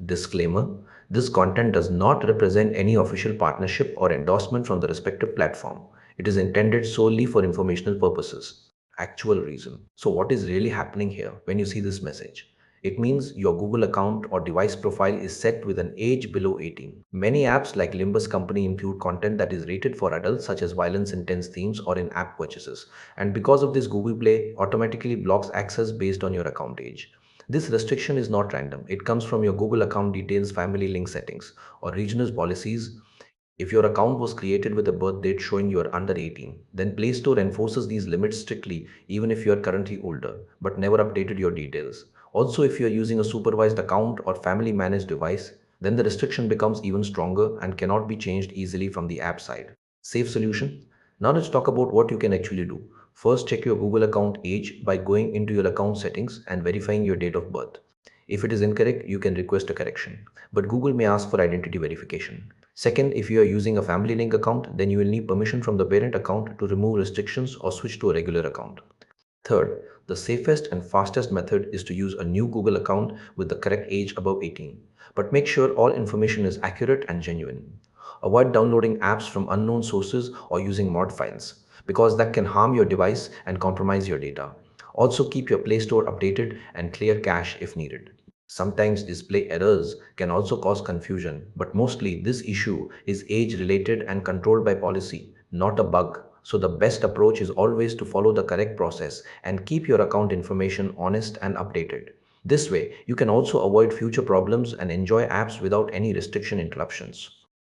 Disclaimer: this content does not represent any official partnership or endorsement from the respective platform. It is intended solely for informational purposes. Actual reason. So, what is really happening here when you see this message? It means your Google account or device profile is set with an age below 18. Many apps like Limbus Company include content that is rated for adults, such as violence intense themes or in app purchases. And because of this, Google Play automatically blocks access based on your account age. This restriction is not random. It comes from your Google account details, family link settings, or regional policies. If your account was created with a birth date showing you are under 18, then Play Store enforces these limits strictly even if you are currently older but never updated your details. Also, if you are using a supervised account or family managed device, then the restriction becomes even stronger and cannot be changed easily from the app side. Safe solution? Now let's talk about what you can actually do. First, check your Google account age by going into your account settings and verifying your date of birth. If it is incorrect, you can request a correction, but Google may ask for identity verification. Second, if you are using a family link account, then you will need permission from the parent account to remove restrictions or switch to a regular account. Third, the safest and fastest method is to use a new Google account with the correct age above 18. But make sure all information is accurate and genuine. Avoid downloading apps from unknown sources or using mod files, because that can harm your device and compromise your data. Also, keep your Play Store updated and clear cache if needed. Sometimes display errors can also cause confusion, but mostly this issue is age related and controlled by policy, not a bug. So the best approach is always to follow the correct process and keep your account information honest and updated. This way, you can also avoid future problems and enjoy apps without any restriction interruptions.